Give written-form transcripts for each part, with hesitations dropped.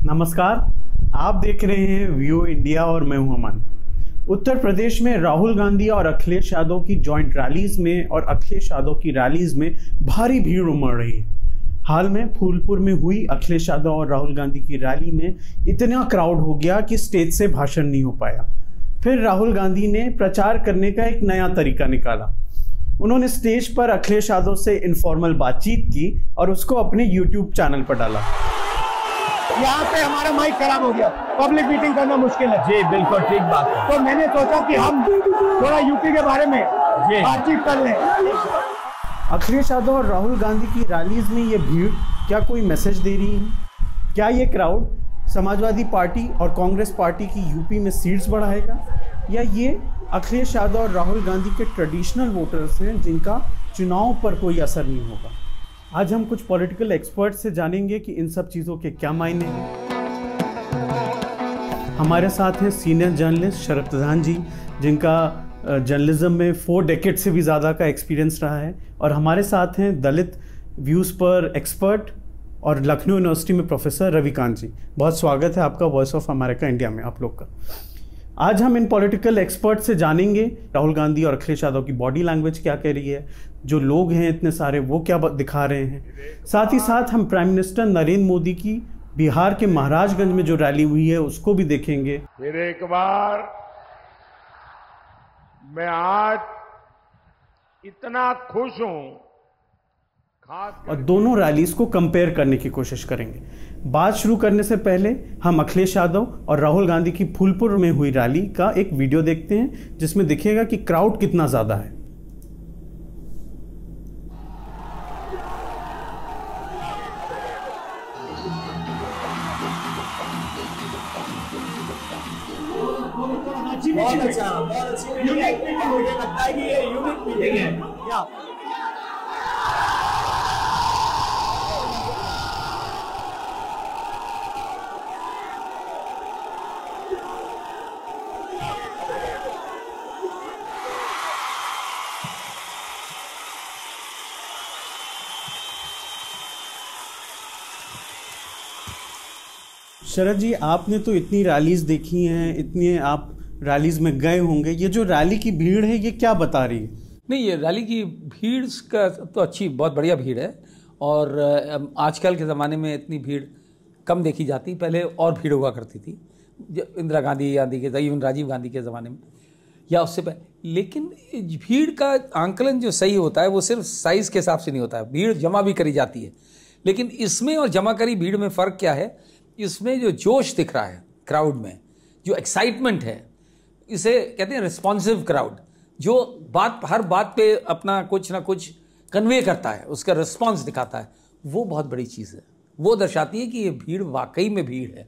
नमस्कार, आप देख रहे हैं व्यू इंडिया और मैं हूं अमन। उत्तर प्रदेश में राहुल गांधी और अखिलेश यादव की जॉइंट रैलीज में और अखिलेश यादव की रैलीज में भारी भीड़ उमड़ रही है। हाल में फूलपुर में हुई अखिलेश यादव और राहुल गांधी की रैली में इतना क्राउड हो गया कि स्टेज से भाषण नहीं हो पाया। फिर राहुल गांधी ने प्रचार करने का एक नया तरीका निकाला। उन्होंने स्टेज पर अखिलेश यादव से इनफॉर्मल बातचीत की और उसको अपने यूट्यूब चैनल पर डाला। यहाँ पे हमारा माइक खराब हो गया, पब्लिक मीटिंग करना मुश्किल है। जी बिल्कुल ठीक बात है। तो मैंने सोचा कि हम थोड़ा यूपी के बारे में बातचीत कर लें। अखिलेश यादव और राहुल गांधी की रैलीज में ये भीड़ क्या कोई मैसेज दे रही है? क्या ये क्राउड समाजवादी पार्टी और कांग्रेस पार्टी की यूपी में सीट्स बढ़ाएगा, या ये अखिलेश यादव और राहुल गांधी के ट्रेडिशनल वोटर्स हैं जिनका चुनाव पर कोई असर नहीं होगा? आज हम कुछ पॉलिटिकल एक्सपर्ट से जानेंगे कि इन सब चीज़ों के क्या मायने हैं। हमारे साथ हैं सीनियर जर्नलिस्ट शरद प्रधान जी, जिनका जर्नलिज्म में 4 डेकेड से भी ज़्यादा का एक्सपीरियंस रहा है, और हमारे साथ हैं दलित व्यूज़ पर एक्सपर्ट और लखनऊ यूनिवर्सिटी में प्रोफेसर रविकांत जी। बहुत स्वागत है आपका वॉइस ऑफ अमेरिका इंडिया में आप लोग का। आज हम इन पॉलिटिकल एक्सपर्ट से जानेंगे राहुल गांधी और अखिलेश यादव की बॉडी लैंग्वेज क्या कह रही है, जो लोग हैं इतने सारे वो क्या दिखा रहे हैं। साथ ही साथ हम प्राइम मिनिस्टर नरेंद्र मोदी की बिहार के महाराजगंज में जो रैली हुई है उसको भी देखेंगे। फिर एक बार मैं आज इतना खुश हूं, और दोनों रैलीज को कंपेयर करने की कोशिश करेंगे। बात शुरू करने से पहले हम अखिलेश यादव और राहुल गांधी की फूलपुर में हुई रैली का एक वीडियो देखते हैं, जिसमें दिखेगा कि क्राउड कितना ज्यादा है। बहुत अच्छा, यूनिक मीटिंग मुझे लगता है कि ये यूनिक मीटिंग है। क्या शरद जी, आपने तो इतनी रैलीज देखी हैं, इतने आप रैलीज में गए होंगे, ये जो रैली की भीड़ है ये क्या बता रही है? नहीं, ये रैली की भीड़ का तो बहुत बढ़िया भीड़ है, और आजकल के ज़माने में इतनी भीड़ कम देखी जाती। पहले और भीड़ हुआ करती थी, इंदिरा गांधी के, इवन राजीव गांधी के ज़माने में या उससे पहले। लेकिन भीड़ का आंकलन जो सही होता है वो सिर्फ साइज़ के हिसाब से नहीं होता है। भीड़ जमा भी करी जाती है, लेकिन इसमें और जमा करी भीड़ में फ़र्क क्या है? इसमें जो जोश दिख रहा है क्राउड में, जो एक्साइटमेंट है, इसे कहते हैं रिस्पॉन्सिव क्राउड, जो हर बात पे अपना कुछ ना कुछ कन्वे करता है, उसका रिस्पॉन्स दिखाता है, वो बहुत बड़ी चीज़ है। वो दर्शाती है कि ये भीड़ वाकई में भीड़ है,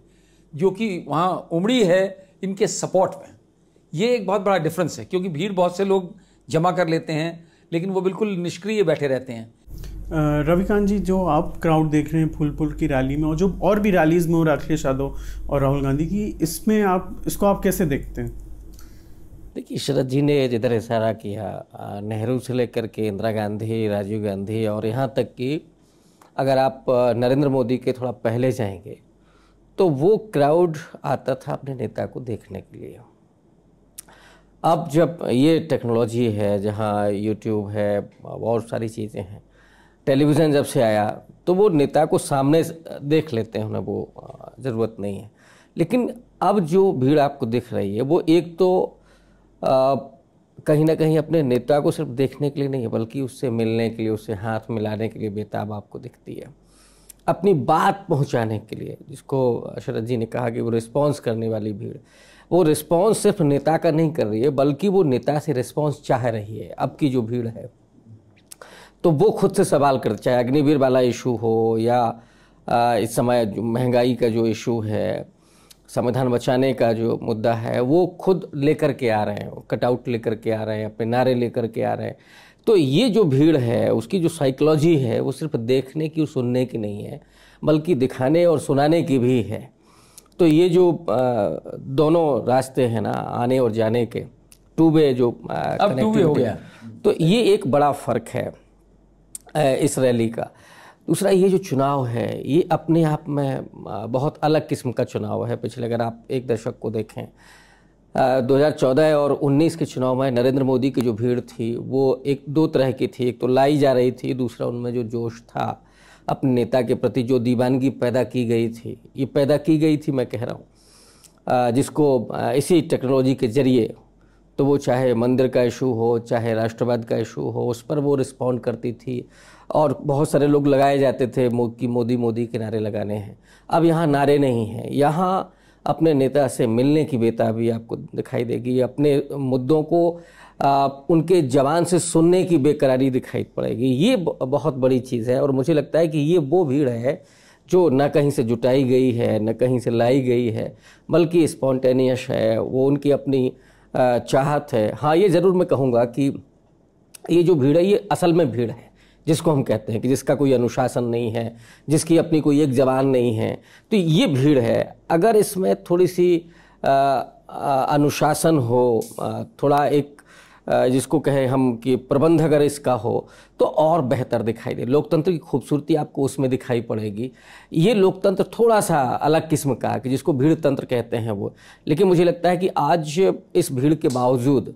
जो कि वहाँ उमड़ी है इनके सपोर्ट में। ये एक बहुत बड़ा डिफरेंस है, क्योंकि भीड़ बहुत से लोग जमा कर लेते हैं लेकिन वो बिल्कुल निष्क्रिय बैठे रहते हैं। रविकांत जी, जो आप क्राउड देख रहे हैं फूलपुर की रैली में और जो और भी रैलीज में हो रहा है अखिलेश यादव और राहुल गांधी की, इसमें आप कैसे देखते हैं? देखिए, शरद जी ने जिधर इशारा किया, नेहरू से लेकर के इंदिरा गांधी, राजीव गांधी, और यहाँ तक कि अगर आप नरेंद्र मोदी के थोड़ा पहले जाएंगे तो वो क्राउड आता था अपने नेता को देखने के लिए। अब जब ये टेक्नोलॉजी है, जहाँ यूट्यूब है, बहुत सारी चीज़ें हैं, टेलीविज़न जब से आया तो वो नेता को सामने देख लेते हैं, उन्हें वो ज़रूरत नहीं है। लेकिन अब जो भीड़ आपको दिख रही है वो एक तो कहीं ना कहीं अपने नेता को सिर्फ देखने के लिए नहीं है, बल्कि उससे मिलने के लिए, उससे हाथ मिलाने के लिए बेताब आपको दिखती है, अपनी बात पहुंचाने के लिए, जिसको शरद जी ने कहा कि वो रिस्पॉन्स करने वाली भीड़। वो रिस्पॉन्स सिर्फ नेता का नहीं कर रही है, बल्कि वो नेता से रिस्पॉन्स चाह रही है। अब की जो भीड़ है तो वो खुद से सवाल करते, चाहे अग्निवीर वाला इशू हो या इस समय जो महंगाई का जो इशू है, संविधान बचाने का जो मुद्दा है, वो खुद लेकर के आ रहे हैं, कटआउट लेकर के आ रहे हैं, अपने नारे लेकर के आ रहे हैं। तो ये जो भीड़ है उसकी जो साइकोलॉजी है वो सिर्फ देखने की और सुनने की नहीं है, बल्कि दिखाने और सुनाने की भी है। तो ये जो दोनों रास्ते हैं ना, आने और जाने के, टू वे जो अब टू वे हो गया, तो ये एक बड़ा फ़र्क है इस रैली का। दूसरा ये जो चुनाव है ये अपने आप में बहुत अलग किस्म का चुनाव है। पिछले अगर आप एक दशक को देखें 2014 और 19 के चुनाव में नरेंद्र मोदी की जो भीड़ थी वो एक दो तरह की थी। एक तो लाई जा रही थी, दूसरा उनमें जो जोश था अपने नेता के प्रति, जो दीवानगी पैदा की गई थी, ये पैदा की गई थी मैं कह रहा हूँ, जिसको इसी टेक्नोलॉजी के ज़रिए, तो वो चाहे मंदिर का इशू हो चाहे राष्ट्रवाद का इशू हो, उस पर वो रिस्पॉन्ड करती थी। और बहुत सारे लोग लगाए जाते थे कि मोदी मोदी के नारे लगाने हैं। अब यहाँ नारे नहीं हैं, यहाँ अपने नेता से मिलने की बेताबी आपको दिखाई देगी, अपने मुद्दों को उनके जवान से सुनने की बेकरारी दिखाई पड़ेगी। ये बहुत बड़ी चीज़ है और मुझे लगता है कि ये वो भीड़ है जो न कहीं से जुटाई गई है न कहीं से लाई गई है, बल्कि स्पॉन्टेनियस है, वो उनकी अपनी चाहत है। हाँ, ये ज़रूर मैं कहूँगा कि ये जो भीड़ है ये असल में भीड़ है, जिसको हम कहते हैं कि जिसका कोई अनुशासन नहीं है, जिसकी अपनी कोई एक जबान नहीं है, तो ये भीड़ है। अगर इसमें थोड़ी सी अनुशासन हो, थोड़ा एक जिसको कहें हम कि प्रबंध अगर इसका हो तो और बेहतर दिखाई दे। लोकतंत्र की खूबसूरती आपको उसमें दिखाई पड़ेगी। ये लोकतंत्र थोड़ा सा अलग किस्म का कि जिसको भीड़ तंत्र कहते हैं वो, लेकिन मुझे लगता है कि आज इस भीड़ के बावजूद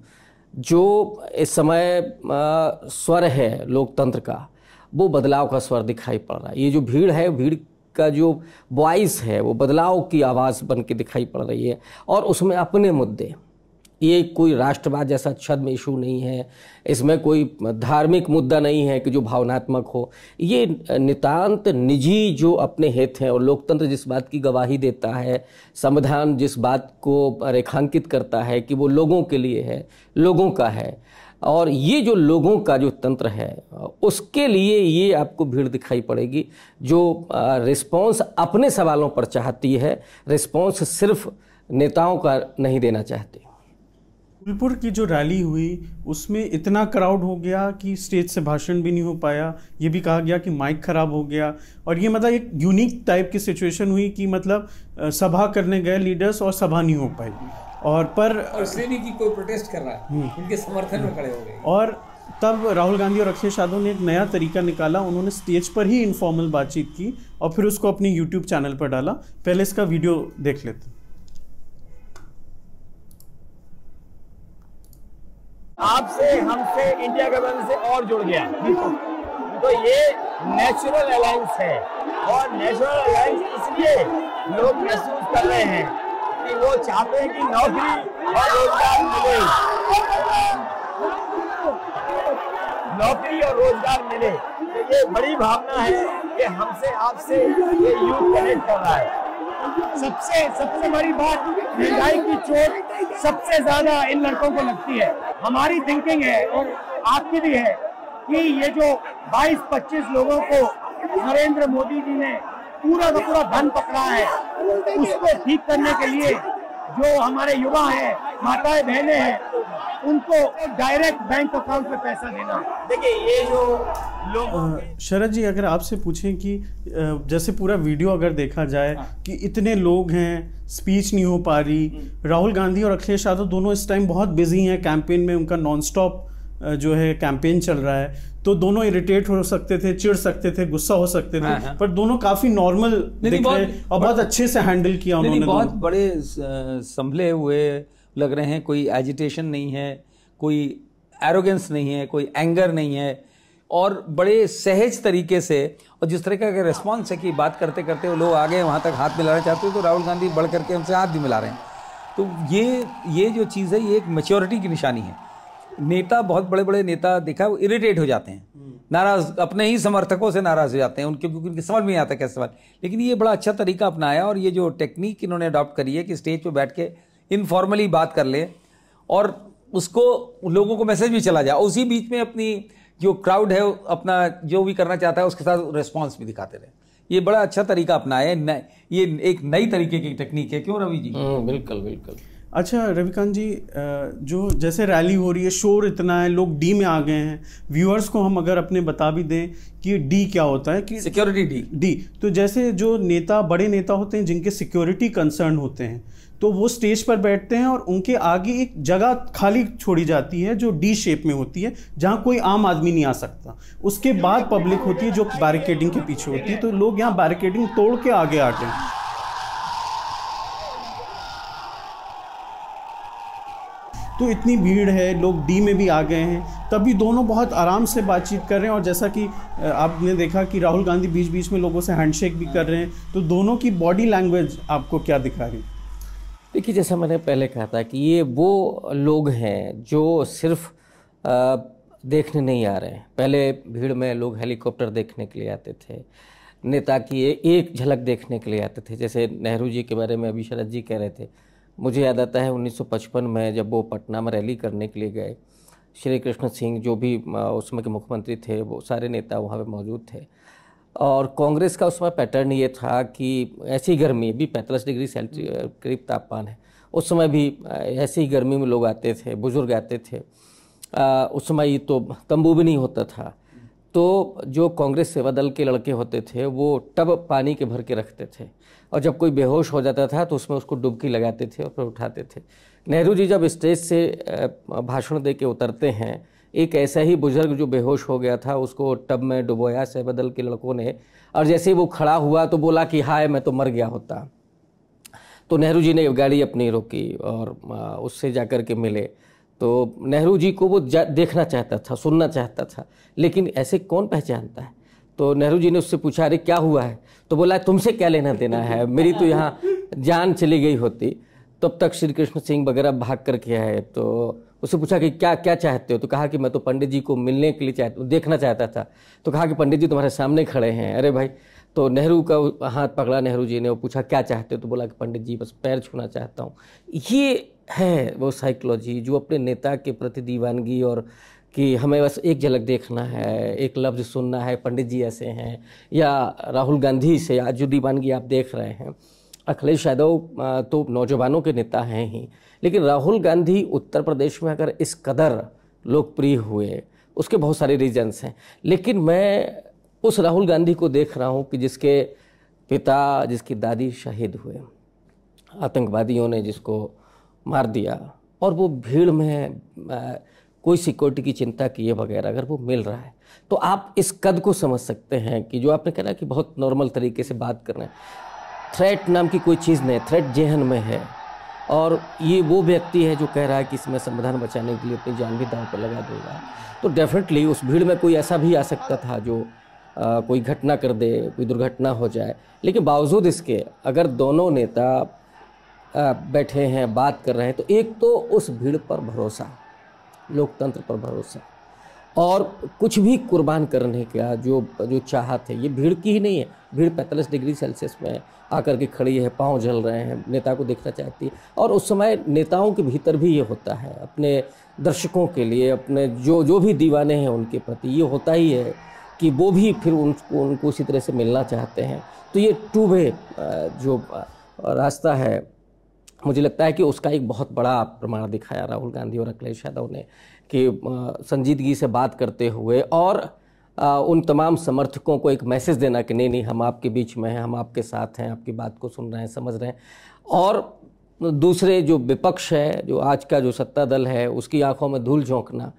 जो इस समय स्वर है लोकतंत्र का, वो बदलाव का स्वर दिखाई पड़ रहा है। ये जो भीड़ है, भीड़ का जो वॉइस है वो बदलाव की आवाज़ बन के दिखाई पड़ रही है और उसमें अपने मुद्दे, ये कोई राष्ट्रवाद जैसा छद्म इशू नहीं है, इसमें कोई धार्मिक मुद्दा नहीं है कि जो भावनात्मक हो, ये नितांत निजी जो अपने हित हैं। और लोकतंत्र जिस बात की गवाही देता है, संविधान जिस बात को रेखांकित करता है कि वो लोगों के लिए है, लोगों का है, और ये जो लोगों का जो तंत्र है उसके लिए ये आपको भीड़ दिखाई पड़ेगी जो रिस्पॉन्स अपने सवालों पर चाहती है, रिस्पॉन्स सिर्फ नेताओं का नहीं देना चाहती। फूलपुर की जो रैली हुई उसमें इतना क्राउड हो गया कि स्टेज से भाषण भी नहीं हो पाया। ये भी कहा गया कि माइक खराब हो गया और ये मतलब एक यूनिक टाइप की सिचुएशन हुई कि मतलब सभा करने गए लीडर्स और सभा नहीं हो पाई और इसलिए नहीं कि कोई प्रोटेस्ट कर रहा है, उनके समर्थन में खड़े हो गए। और तब राहुल गांधी और अखिलेश यादव ने एक नया तरीका निकाला, उन्होंने स्टेज पर ही इनफॉर्मल बातचीत की और फिर उसको अपनी यूट्यूब चैनल पर डाला। पहले इसका वीडियो देख लेते। आपसे, हमसे, इंडिया गठबंधन से और जुड़ गया, तो ये नेचुरल अलायंस है। और नेचुरल अलायंस इसलिए लोग महसूस कर रहे हैं कि वो चाहते हैं कि नौकरी और रोजगार मिले, नौकरी और रोजगार मिले। तो ये बड़ी भावना है कि हमसे, आपसे ये यूथ कनेक्ट कर रहा है। सबसे बड़ी बात, महंगाई की चोट सबसे ज्यादा इन लड़कों को लगती है। हमारी थिंकिंग है और आपकी भी है कि ये जो 22-25 लोगों को नरेंद्र मोदी जी ने पूरा का पूरा धन पकड़ा है, उसको ठीक करने के लिए जो हमारे युवा हैं, माताएं बहनें हैं, उनको डायरेक्ट बैंक अकाउंट में पैसा देना। देखिए ये जो लोग, शरद जी अगर आपसे पूछें कि जैसे पूरा वीडियो अगर देखा जाए कि इतने लोग हैं, स्पीच नहीं हो पा रही, राहुल गांधी और अखिलेश यादव दोनों इस टाइम बहुत बिजी हैं कैंपेन में, उनका नॉनस्टॉप जो है कैंपेन चल रहा है, तो दोनों इरिटेट हो सकते थे, चिढ़ सकते थे, गुस्सा हो सकते थे, पर दोनों काफी नॉर्मल दिख रहे और बहुत अच्छे से हैंडल किया उन्होंने। बहुत बड़े संभले हुए लग रहे हैं, कोई एजिटेशन नहीं है, कोई एरोगेंस नहीं है, कोई एंगर नहीं है, और बड़े सहज तरीके से, और जिस तरह का रिस्पॉन्स है कि बात करते करते वो लोग आगे वहाँ तक हाथ मिलाना चाहते हो तो राहुल गांधी बढ़ करके उनसे हाथ भी मिला रहे हैं। तो ये जो चीज़ है ये एक मैच्योरिटी की निशानी है। नेता, बहुत बड़े बड़े नेता देखा वो इरिटेट हो जाते हैं, नाराज, अपने ही समर्थकों से नाराज हो जाते हैं उनके, क्योंकि उनकी समझ में नहीं आता कैसे सवाल। लेकिन ये बड़ा अच्छा तरीका अपनाया और ये जो टेक्निक इन्होंने अडॉप्ट करी है कि स्टेज पे बैठ के इनफॉर्मली बात कर ले और उसको लोगों को मैसेज भी चला जाए, उसी बीच में अपनी जो क्राउड है अपना जो भी करना चाहता है उसके साथ रिस्पॉन्स भी दिखाते रहे। ये बड़ा अच्छा तरीका अपनाया है, ये एक नई तरीके की टेक्निक है। क्यों रवि जी? बिल्कुल बिल्कुल। अच्छा रविकांत जी, जो जैसे रैली हो रही है, शोर इतना है, लोग डी में आ गए हैं, व्यूअर्स को हम अगर अपने बता भी दें कि डी क्या होता है, कि सिक्योरिटी डी। तो जैसे जो नेता, बड़े नेता होते हैं जिनके सिक्योरिटी कंसर्न होते हैं, तो वो स्टेज पर बैठते हैं और उनके आगे एक जगह खाली छोड़ी जाती है जो डी शेप में होती है, जहां कोई आम आदमी नहीं आ सकता। उसके बाद पब्लिक होती है जो बैरिकेडिंग के पीछे होती है, तो लोग यहाँ बैरिकेडिंग तोड़ के आगे आ गए। तो इतनी भीड़ है, लोग डी में भी आ गए हैं, तभी दोनों बहुत आराम से बातचीत कर रहे हैं। और जैसा कि आपने देखा कि राहुल गांधी बीच बीच में लोगों से हैंडशेक भी कर रहे हैं, तो दोनों की बॉडी लैंग्वेज आपको क्या दिखा रही? देखिए, जैसा मैंने पहले कहा था कि ये वो लोग हैं जो सिर्फ देखने नहीं आ रहे हैं। पहले भीड़ में लोग हेलीकॉप्टर देखने के लिए आते थे, नेता की एक झलक देखने के लिए आते थे। जैसे नेहरू जी के बारे में अभी शरद जी कह रहे थे, मुझे याद आता है 1955 में जब वो पटना में रैली करने के लिए गए, श्री कृष्ण सिंह जो भी उस समय के मुख्यमंत्री थे, वो सारे नेता वहाँ पे मौजूद थे। और कांग्रेस का उस समय पैटर्न ये था कि ऐसी गर्मी भी 45 डिग्री सेल्सियस करीब तापमान है, उस समय भी ऐसी ही गर्मी में लोग आते थे, बुजुर्ग आते थे। उस समय तो तंबू भी नहीं होता था, तो जो कांग्रेस सेवा दल के लड़के होते थे वो टब पानी के भर के रखते थे, और जब कोई बेहोश हो जाता था तो उसमें उसको डुबकी लगाते थे और फिर उठाते थे। नेहरू जी जब स्टेज से भाषण दे के उतरते हैं, एक ऐसा ही बुजुर्ग जो बेहोश हो गया था उसको टब में डुबोया सेवा दल के लड़कों ने, और जैसे ही वो खड़ा हुआ तो बोला कि हाय मैं तो मर गया होता। तो नेहरू जी ने गाड़ी अपनी रोकी और उससे जाकर के मिले। तो नेहरू जी को वो देखना चाहता था, सुनना चाहता था, लेकिन ऐसे कौन पहचानता है। तो नेहरू जी ने उससे पूछा, अरे क्या हुआ है? तो बोला, तुमसे क्या लेना देना है, मेरी तो यहाँ जान चली गई होती। तब तक श्री कृष्ण सिंह वगैरह भाग करके आए, तो उससे पूछा कि क्या क्या चाहते हो? तो कहा कि मैं तो पंडित जी को मिलने के लिए देखना चाहता था। तो कहा कि पंडित जी तुम्हारे सामने खड़े हैं। अरे भाई, तो नेहरू का हाथ पकड़ा नेहरू जी ने, वो पूछा क्या चाहते हो? तो बोला कि पंडित जी बस पैर छूना चाहता हूँ। ये है वो साइकोलॉजी जो अपने नेता के प्रति दीवानगी, और कि हमें बस एक झलक देखना है, एक लफ्ज़ सुनना है, पंडित जी ऐसे हैं। या राहुल गांधी से आज जो दीवानगी आप देख रहे हैं, अखिलेश यादव तो नौजवानों के नेता हैं ही, लेकिन राहुल गांधी उत्तर प्रदेश में अगर इस कदर लोकप्रिय हुए, उसके बहुत सारे रीजन्स हैं। लेकिन मैं उस राहुल गांधी को देख रहा हूँ कि जिसके पिता, जिसकी दादी शहीद हुए, आतंकवादियों ने जिसको मार दिया, और वो भीड़ में कोई सिक्योरिटी की चिंता किए बगैर अगर वो मिल रहा है, तो आप इस कद को समझ सकते हैं कि जो आपने कहा कि बहुत नॉर्मल तरीके से बात कर रहे हैं। थ्रेट नाम की कोई चीज़ नहीं, थ्रेट जेहन में है। और ये वो व्यक्ति है जो कह रहा है कि इसमें संविधान बचाने के लिए अपनी जान भी दांव पर लगा दूंगा। तो डेफिनेटली उस भीड़ में कोई ऐसा भी आ सकता था जो कोई घटना कर दे, कोई दुर्घटना हो जाए। लेकिन बावजूद इसके अगर दोनों नेता बैठे हैं, बात कर रहे हैं, तो एक तो उस भीड़ पर भरोसा, लोकतंत्र पर भरोसा, और कुछ भी कुर्बान करने का जो चाहत है, ये भीड़ की ही नहीं है। भीड़ 45 डिग्री सेल्सियस में आकर के खड़ी है, पाँव जल रहे हैं, नेता को देखना चाहती है। और उस समय नेताओं के भीतर भी ये होता है, अपने दर्शकों के लिए, अपने जो भी दीवाने हैं उनके प्रति ये होता ही है कि वो भी फिर उनको उसी तरह से मिलना चाहते हैं। तो ये टू वे जो रास्ता है, मुझे लगता है कि उसका एक बहुत बड़ा प्रमाण दिखाया राहुल गांधी और अखिलेश यादव ने, कि संजीदगी से बात करते हुए और उन तमाम समर्थकों को एक मैसेज देना कि नहीं हम आपके बीच में हैं, हम आपके साथ हैं, आपकी बात को सुन रहे हैं, समझ रहे हैं। और दूसरे जो विपक्ष है, जो आज का जो सत्ता दल है, उसकी आंखों में धूल झोंकना,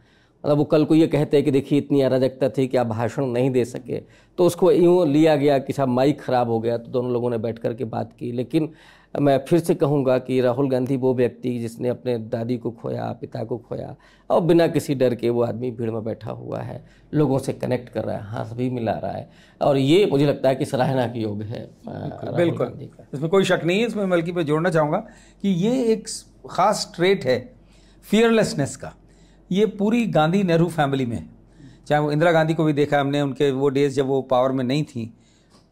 मतलब वो कल को ये कहते हैं कि देखिए इतनी अराजकता थी कि आप भाषण नहीं दे सके, तो उसको यूँ लिया गया कि साहब माइक ख़राब हो गया। तो दोनों लोगों ने बैठ कर के बात की। लेकिन मैं फिर से कहूँगा कि राहुल गांधी वो व्यक्ति जिसने अपने दादी को खोया, पिता को खोया, और बिना किसी डर के वो आदमी भीड़ में बैठा हुआ है, लोगों से कनेक्ट कर रहा है, हाथ भी मिला रहा है, और ये मुझे लगता है कि सराहना की योग है। बिल्कुल, इसमें कोई शक नहीं है। इसमें बल्कि मैं जोड़ना चाहूँगा कि ये एक ख़ास ट्रेट है फियरलेसनेस का। ये पूरी गांधी नेहरू फैमिली में, चाहे वो इंदिरा गांधी को भी देखा हमने, उनके वो डेज जब वो पावर में नहीं थी,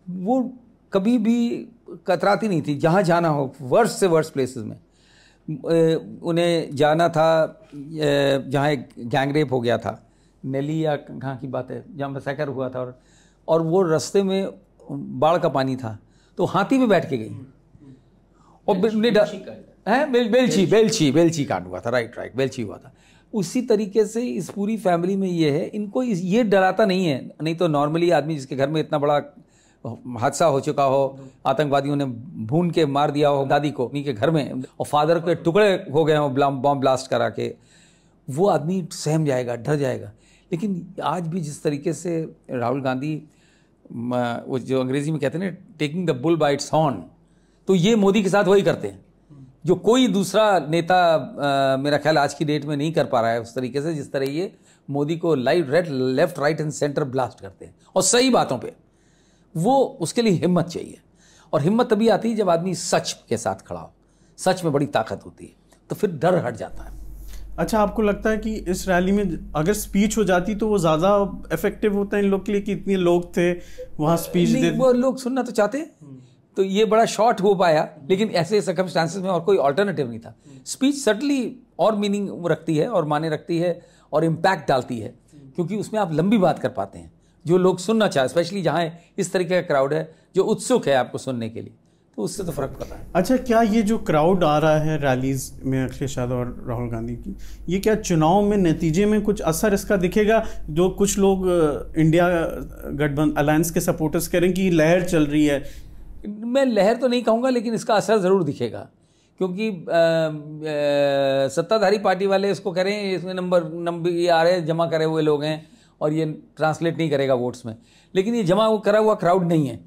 वो कभी भी कतराती नहीं थी। जहाँ जाना हो, वर्स्ट से वर्स्ट प्लेसेस में उन्हें जाना था। जहाँ एक गैंगरेप हो गया था, नेली या कहाँ की बात है, जहाँ मैसेकर हुआ था, और वो रास्ते में बाढ़ का पानी था, तो हाथी पे बैठ के गई। और है बेलची कांड हुआ था, राइट बेलची हुआ था। उसी तरीके से इस पूरी फैमिली में ये है, इनको ये डराता नहीं है। नहीं तो नॉर्मली आदमी जिसके घर में इतना बड़ा हादसा हो चुका हो, आतंकवादियों ने भून के मार दिया हो दादी को उन्हीं के घर में, और फादर के टुकड़े हो गए हो बॉम्ब ब्लास्ट करा के, वो आदमी सहम जाएगा, डर जाएगा। लेकिन आज भी जिस तरीके से राहुल गांधी, वो जो अंग्रेजी में कहते हैं ना, taking the bull bye it's horn, तो ये मोदी के साथ वही करते हैं जो कोई दूसरा नेता मेरा ख्याल आज की डेट में नहीं कर पा रहा है उस तरीके से, जिस तरह ये मोदी को left right and centre blast करते हैं, और सही बातों पे। वो उसके लिए हिम्मत चाहिए, और हिम्मत तभी आती है जब आदमी सच के साथ खड़ा हो। सच में बड़ी ताकत होती है, तो फिर डर हट जाता है। अच्छा, आपको लगता है कि इस रैली में अगर स्पीच हो जाती तो वो ज़्यादा इफेक्टिव होता है इन लोग के लिए, कि इतने लोग थे वहाँ स्पीच दे? वो लोग सुनना तो चाहते, तो ये बड़ा शॉर्ट हो पाया, लेकिन ऐसे सर्कमस्टांसेस में और कोई ऑल्टरनेटिव नहीं था। स्पीच सर्टनली और मीनिंग रखती है और माने रखती है और इम्पैक्ट डालती है, क्योंकि उसमें आप लंबी बात कर पाते हैं जो लोग सुनना चाहे, स्पेशली जहाँ इस तरीके का क्राउड है जो उत्सुक है आपको सुनने के लिए, तो उससे तो फर्क पड़ता है। अच्छा, क्या ये जो क्राउड आ रहा है रैलीज में अखिलेश यादव और राहुल गांधी की, ये क्या चुनाव में नतीजे में कुछ असर इसका दिखेगा? जो कुछ लोग इंडिया गठबंधन अलायंस के सपोर्टर्स कह रहे हैं कि लहर चल रही है। मैं लहर तो नहीं कहूँगा, लेकिन इसका असर ज़रूर दिखेगा, क्योंकि सत्ताधारी पार्टी वाले इसको कह रहे हैं इसमें नंबर ये आ रहे हैं, जमा करे हुए लोग हैं और ये ट्रांसलेट नहीं करेगा वोट्स में, लेकिन ये जमा करा हुआ क्राउड नहीं है,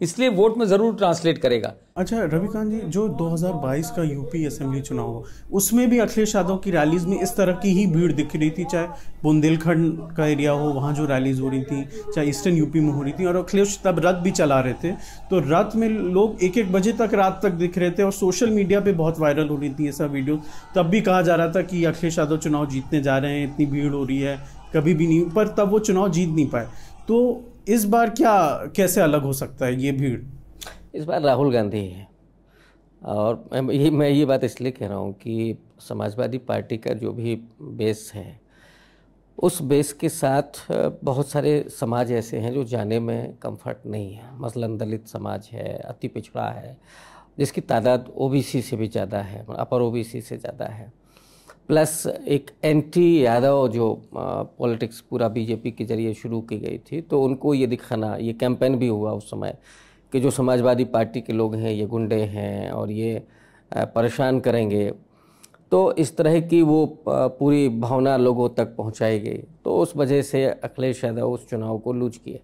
इसलिए वोट में ज़रूर ट्रांसलेट करेगा। अच्छा रविकांत जी, जो 2022 का यूपी असेंबली चुनाव हो, उसमें भी अखिलेश यादव की रैलीज में इस तरह की ही भीड़ दिख रही थी, चाहे बुंदेलखंड का एरिया हो, वहाँ जो रैलीज हो रही थी, चाहे ईस्टर्न यूपी में हो रही थी, और अखिलेश तब रथ भी चला रहे थे, तो रथ में लोग 1-1 बजे तक रात तक दिख रहे थे, और सोशल मीडिया पे बहुत वायरल हो रही थी ये सब वीडियो। तब भी कहा जा रहा था कि अखिलेश यादव चुनाव जीतने जा रहे हैं, इतनी भीड़ हो रही है, कभी भी नहीं, पर तब वो चुनाव जीत नहीं पाए। तो इस बार क्या कैसे अलग हो सकता है ये भीड़? इस बार राहुल गांधी है, और मैं ये बात इसलिए कह रहा हूँ कि समाजवादी पार्टी का जो भी बेस है, उस बेस के साथ बहुत सारे समाज ऐसे हैं जो जाने में कंफर्ट नहीं है। मसलन दलित समाज है, अति पिछड़ा है, जिसकी तादाद ओबीसी से भी ज़्यादा है, अपर ओबीसी से ज़्यादा है, प्लस एक एंटी यादव जो पॉलिटिक्स पूरा बीजेपी के जरिए शुरू की गई थी, तो उनको ये दिखाना, ये कैंपेन भी हुआ उस समय कि जो समाजवादी पार्टी के लोग हैं ये गुंडे हैं और ये परेशान करेंगे, तो इस तरह की वो पूरी भावना लोगों तक पहुंचाई गई। तो उस वजह से अखिलेश यादव उस चुनाव को लूज किए,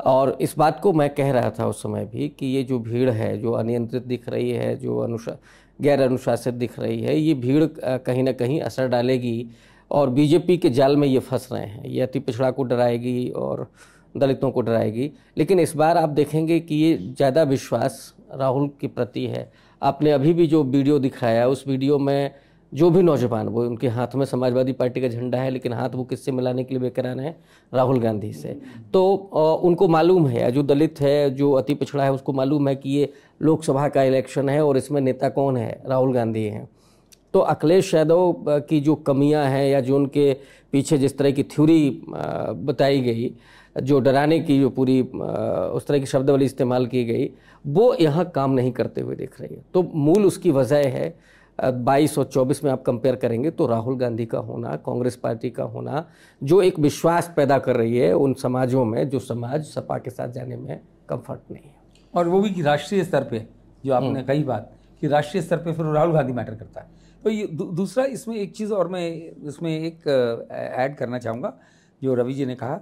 और इस बात को मैं कह रहा था उस समय भी कि ये जो भीड़ है, जो अनियंत्रित दिख रही है, जो गैर अनुशासित दिख रही है, ये भीड़ कहीं ना कहीं असर डालेगी, और बीजेपी के जाल में ये फंस रहे हैं। ये अति पिछड़ा को डराएगी और दलितों को डराएगी, लेकिन इस बार आप देखेंगे कि ये ज़्यादा विश्वास राहुल के प्रति है। आपने अभी भी जो वीडियो दिखाया, उस वीडियो में जो भी नौजवान, वो उनके हाथ में समाजवादी पार्टी का झंडा है, लेकिन हाथ वो किससे मिलाने के लिए बेकरार हैं? राहुल गांधी से। तो उनको मालूम है, जो दलित है, जो अति पिछड़ा है, उसको मालूम है कि ये लोकसभा का इलेक्शन है और इसमें नेता कौन है? राहुल गांधी हैं। तो अखिलेश यादव की जो कमियां हैं, या जो उनके पीछे जिस तरह की थ्योरी बताई गई, जो डराने की जो पूरी उस तरह की शब्दावली इस्तेमाल की गई, वो यहाँ काम नहीं करते हुए दिख रही है। तो मूल उसकी वजह है 22 और 24 में आप कंपेयर करेंगे तो राहुल गांधी का होना, कांग्रेस पार्टी का होना, जो एक विश्वास पैदा कर रही है उन समाजों में जो समाज सपा के साथ जाने में कंफर्ट नहीं है। और वो भी कि राष्ट्रीय स्तर पे, जो आपने कही बात कि राष्ट्रीय स्तर पे फिर राहुल गांधी मैटर करता है। तो ये दूसरा इसमें एक चीज़ और मैं इसमें एक ऐड करना चाहूँगा, जो रवि जी ने कहा,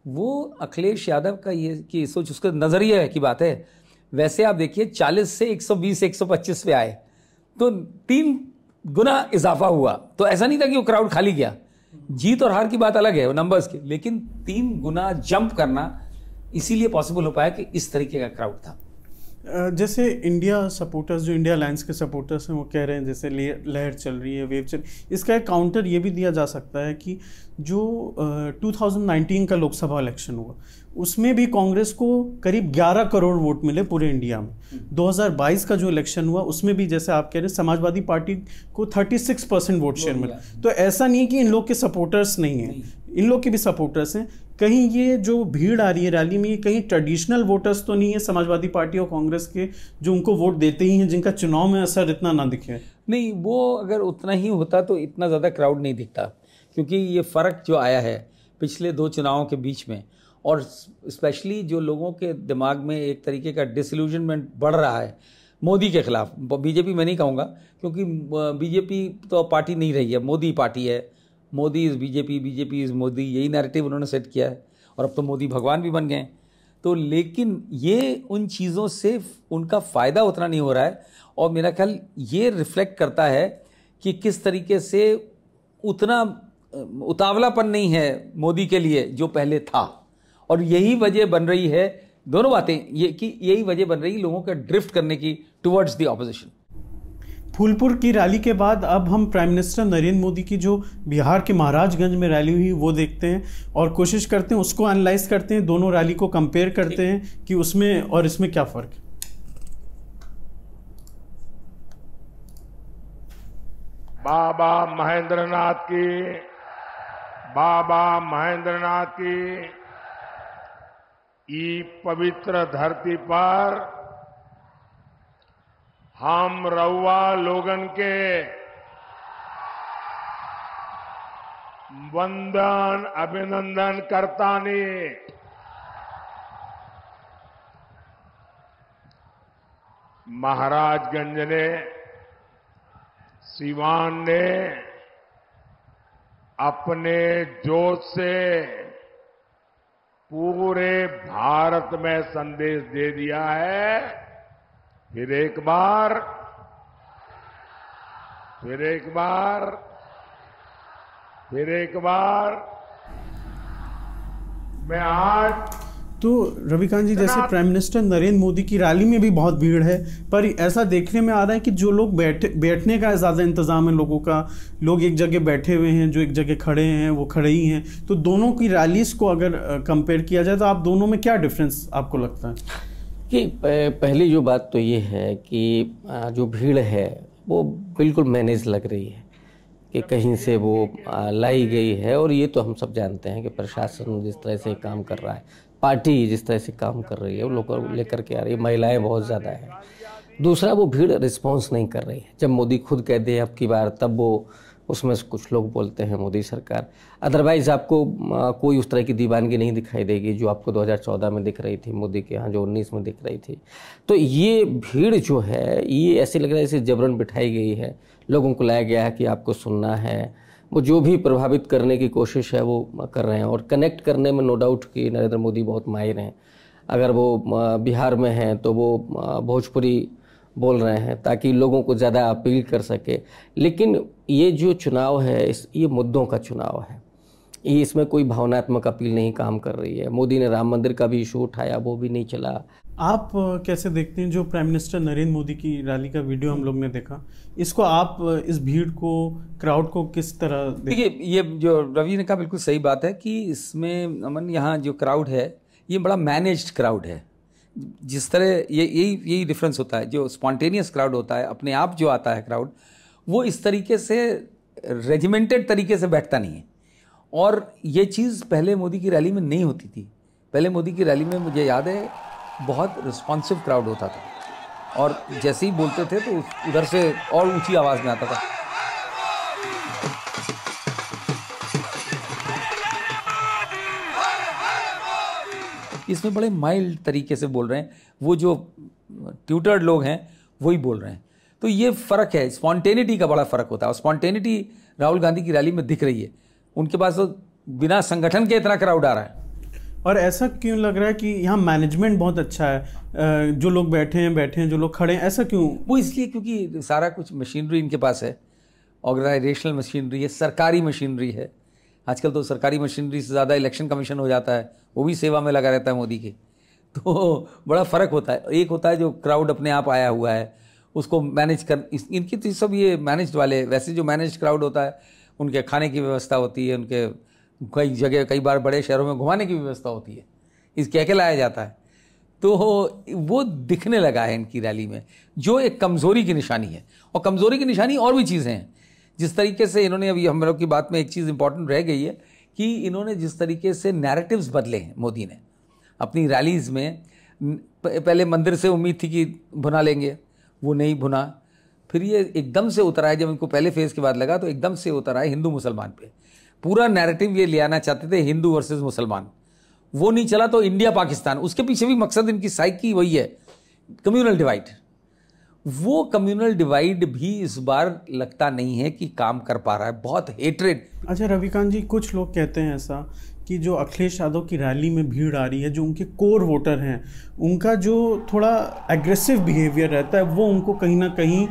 वो अखिलेश यादव का ये कि सोच, उसका नज़रिया की बात है। वैसे आप देखिए 40 से 120 125 पे आए तो 3 गुना इजाफा हुआ। तो ऐसा नहीं था कि वो क्राउड खाली गया, जीत और हार की बात अलग है वो नंबर्स की, लेकिन 3 गुना जंप करना इसीलिए पॉसिबल हो पाया कि इस तरीके का क्राउड था। जैसे इंडिया सपोर्टर्स, जो इंडिया अलायंस के सपोर्टर्स हैं, वो कह रहे हैं जैसे लहर चल रही है, वेव चल, इसका एक काउंटर ये भी दिया जा सकता है कि जो 2019 का लोकसभा इलेक्शन हुआ, उसमें भी कांग्रेस को करीब 11 करोड़ वोट मिले पूरे इंडिया में। 2022 का जो इलेक्शन हुआ, उसमें भी जैसे आप कह रहे हैं समाजवादी पार्टी को 36% वोट शेयर मिला। तो ऐसा नहीं है कि इन लोग के सपोर्टर्स नहीं हैं, इन लोग के भी सपोर्टर्स हैं। कहीं ये जो भीड़ आ रही है रैली में, ये कहीं ट्रेडिशनल वोटर्स तो नहीं है समाजवादी पार्टी और कांग्रेस के, जो उनको वोट देते ही हैं, जिनका चुनाव में असर इतना ना दिखे? नहीं, वो अगर उतना ही होता तो इतना ज़्यादा क्राउड नहीं दिखता, क्योंकि ये फ़र्क जो आया है पिछले 2 चुनावों के बीच में, और स्पेशली जो लोगों के दिमाग में एक तरीके का डिसइल्यूजनमेंट बढ़ रहा है मोदी के खिलाफ। बीजेपी मैं नहीं कहूँगा, क्योंकि बीजेपी तो पार्टी नहीं रही है, मोदी पार्टी है। Modi is BJP, BJP is Modi, यही नैरेटिव उन्होंने सेट किया है, और अब तो मोदी भगवान भी बन गए। तो लेकिन ये उन चीज़ों से उनका फ़ायदा उतना नहीं हो रहा है, और मेरा ख्याल ये रिफ्लेक्ट करता है कि किस तरीके से उतना उतावलापन नहीं है मोदी के लिए जो पहले था। और यही वजह बन रही है, दोनों बातें ये कि यही वजह बन रही है लोगों का ड्रिफ्ट करने की टुवर्ड्स द ऑपोजिशन। फूलपुर की रैली के बाद अब हम प्राइम मिनिस्टर नरेंद्र मोदी की जो बिहार के महाराजगंज में रैली हुई वो देखते हैं और कोशिश करते हैं, उसको एनालाइज करते हैं, दोनों रैली को कंपेयर करते हैं कि उसमें और इसमें क्या फ़र्क है। बाबा महेंद्रनाथ की ई पवित्र धरती पर हम रउआ लोगन के वंदन अभिनंदन करतानी। महाराजगंज ने, सिवान ने अपने जोश से पूरे भारत में संदेश दे दिया है। फिर एक बार मैं आज तो रविकांत जी, जैसे प्राइम मिनिस्टर नरेंद्र मोदी की रैली में भी बहुत भीड़ है, पर ऐसा देखने में आ रहा है कि जो लोग बैठने का ज़्यादा इंतजाम है लोगों का, लोग एक जगह बैठे हुए हैं, जो एक जगह खड़े हैं वो खड़े ही हैं। तो दोनों की रैलीज को अगर कंपेयर किया जाए तो आप दोनों में क्या डिफरेंस आपको लगता है? कि पहली जो बात तो ये है कि जो भीड़ है वो बिल्कुल मैनेज लग रही है, कि कहीं से वो लाई गई है। और ये तो हम सब जानते हैं कि प्रशासन जिस तरह से काम कर रहा है, पार्टी जिस तरह से काम कर रही है, वो लोग लेकर के आ रही है, महिलाएं बहुत ज़्यादा हैं। दूसरा, वो भीड़ रिस्पॉन्स नहीं कर रही है। जब मोदी खुद कह दे अब की बार, तब वो उसमें से कुछ लोग बोलते हैं मोदी सरकार। अदरवाइज़ आपको कोई उस तरह की दीवानगी नहीं दिखाई देगी जो आपको 2014 में दिख रही थी मोदी के यहाँ, जो 19 में दिख रही थी। तो ये भीड़ जो है ये ऐसे लग रहा है जैसे जबरन बिठाई गई है, लोगों को लाया गया है कि आपको सुनना है। वो जो भी प्रभावित करने की कोशिश है वो कर रहे हैं, और कनेक्ट करने में नो डाउट कि नरेंद्र मोदी बहुत माहिर हैं। अगर वो बिहार में हैं तो वो भोजपुरी बोल रहे हैं ताकि लोगों को ज़्यादा अपील कर सके। लेकिन ये जो चुनाव है ये मुद्दों का चुनाव है, ये इसमें कोई भावनात्मक अपील नहीं काम कर रही है। मोदी ने राम मंदिर का भी इशू उठाया, वो भी नहीं चला। आप कैसे देखते हैं जो प्राइम मिनिस्टर नरेंद्र मोदी की रैली का वीडियो हम लोग ने देखा, इसको आप इस भीड़ को, क्राउड को किस तरह देखिए? ये जो रवि ने कहा बिल्कुल सही बात है कि इसमें अमन, यहाँ जो क्राउड है ये बड़ा मैनेज्ड क्राउड है। जिस तरह यही डिफरेंस होता है। जो स्पॉन्टेनियस क्राउड होता है, अपने आप जो आता है क्राउड, वो इस तरीके से रेजिमेंटेड तरीके से बैठता नहीं है। और ये चीज़ पहले मोदी की रैली में नहीं होती थी। पहले मोदी की रैली में मुझे याद है बहुत रिस्पॉन्सिव क्राउड होता था, और जैसे ही बोलते थे तो उधर से और ऊंची आवाज़ में आता था। इसमें बड़े माइल्ड तरीके से बोल रहे हैं, वो जो ट्यूटर्ड लोग हैं वही बोल रहे हैं। तो ये फ़र्क है, स्पॉन्टेनिटी का बड़ा फ़र्क होता है। और स्पॉन्टेनिटी राहुल गांधी की रैली में दिख रही है। उनके पास तो बिना संगठन के इतना क्राउड आ रहा है। और ऐसा क्यों लग रहा है कि यहाँ मैनेजमेंट बहुत अच्छा है, जो लोग बैठे हैं, जो लोग खड़े हैं, ऐसा क्यों? वो इसलिए क्योंकि सारा कुछ मशीनरी इनके पास है, ऑर्गेनाइजेशनल मशीनरी है, सरकारी मशीनरी है। आजकल तो सरकारी मशीनरी से ज़्यादा इलेक्शन कमीशन हो जाता है, वो भी सेवा में लगा रहता है मोदी की। तो बड़ा फ़र्क होता है। एक होता है जो क्राउड अपने आप आया हुआ है, उसको मैनेज कर, इनकी तो सब ये मैनेज्ड वाले। वैसे जो मैनेज्ड क्राउड होता है उनके खाने की व्यवस्था होती है, उनके कई जगह, कई बार बड़े शहरों में घुमाने की व्यवस्था होती है, इस कह के लाया जाता है। तो वो दिखने लगा है इनकी रैली में, जो एक कमज़ोरी की निशानी है। और कमज़ोरी की निशानी और भी चीज़ें हैं। जिस तरीके से इन्होंने, अभी हम लोग की बात में एक चीज़ इंपॉर्टेंट रह गई है कि इन्होंने जिस तरीके से नैरेटिव्स बदले हैं मोदी ने अपनी रैलीज में। पहले मंदिर से उम्मीद थी कि भुना लेंगे, वो नहीं भुना। फिर ये एकदम से उतर आए, जब इनको पहले फेज के बाद लगा तो एकदम से उतर आए हिंदू मुसलमान पे। पूरा नैरेटिव ये ले आना चाहते थे हिंदू वर्सेस मुसलमान, वो नहीं चला तो इंडिया पाकिस्तान। उसके पीछे भी मकसद इनकी साइकी वही है, कम्युनल डिवाइड। वो कम्युनल डिवाइड भी इस बार लगता नहीं है कि काम कर पा रहा है, बहुत हेट्रेड। अच्छा रविकांत जी, कुछ लोग कहते हैं ऐसा कि जो अखिलेश यादव की रैली में भीड़ आ रही है, जो उनके कोर वोटर हैं, उनका जो थोड़ा एग्रेसिव बिहेवियर रहता है वो उनको कहीं ना कहीं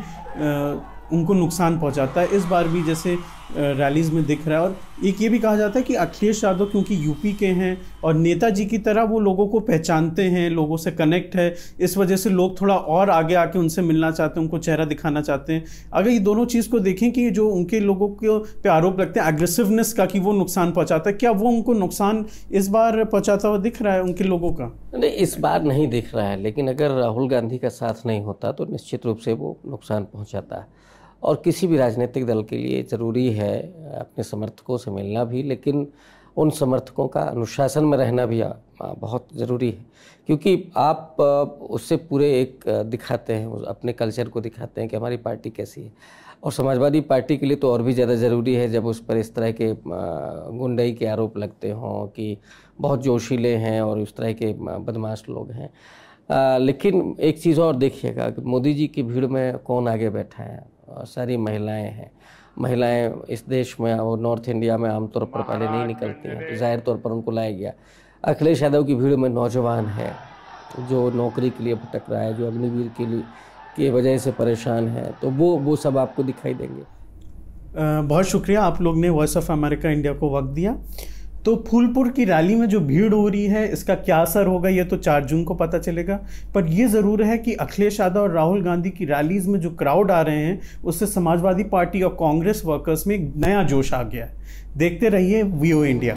उनको नुकसान पहुंचाता है। इस बार भी जैसे रैलीज में दिख रहा है। और एक ये भी कहा जाता है कि अखिलेश यादव क्योंकि यूपी के हैं और नेताजी की तरह वो लोगों को पहचानते हैं, लोगों से कनेक्ट है, इस वजह से लोग थोड़ा और आगे आके उनसे मिलना चाहते हैं, उनको चेहरा दिखाना चाहते हैं। अगर ये दोनों चीज़ को देखें कि जो उनके लोगों के पे आरोप लगते हैं एग्रेसिवनेस का कि वो नुकसान पहुँचाता है, क्या वो उनको नुकसान इस बार पहुँचाता हुआ दिख रहा है उनके लोगों का? नहीं, इस बार नहीं दिख रहा है, लेकिन अगर राहुल गांधी का साथ नहीं होता तो निश्चित रूप से वो नुकसान पहुँचाता है। और किसी भी राजनीतिक दल के लिए ज़रूरी है अपने समर्थकों से मिलना भी, लेकिन उन समर्थकों का अनुशासन में रहना भी बहुत ज़रूरी है, क्योंकि आप उससे पूरे एक दिखाते हैं, अपने कल्चर को दिखाते हैं कि हमारी पार्टी कैसी है। और समाजवादी पार्टी के लिए तो और भी ज़्यादा ज़रूरी है जब उस पर इस तरह के गुंडई के आरोप लगते हों कि बहुत जोशीले हैं और उस तरह के बदमाश लोग हैं। लेकिन एक चीज़ और देखिएगा कि मोदी जी की भीड़ में कौन आगे बैठा है? सारी महिलाएं हैं। महिलाएं इस देश में और नॉर्थ इंडिया में आमतौर पर पहले नहीं निकलती हैं, तो जाहिर तौर पर उनको लाया गया। अखिलेश यादव की भीड़ में नौजवान है जो नौकरी के लिए भटक रहा है, जो अग्निवीर के लिए की वजह से परेशान है, तो वो सब आपको दिखाई देंगे। बहुत शुक्रिया, आप लोग ने वॉइस ऑफ अमेरिका इंडिया को वक्त दिया। तो फूलपुर की रैली में जो भीड़ हो रही है इसका क्या असर होगा ये तो 4 जून को पता चलेगा, पर ये ज़रूर है कि अखिलेश यादव और राहुल गांधी की रैलीज में जो क्राउड आ रहे हैं उससे समाजवादी पार्टी और कांग्रेस वर्कर्स में एक नया जोश आ गया है। देखते रहिए वीओ इंडिया।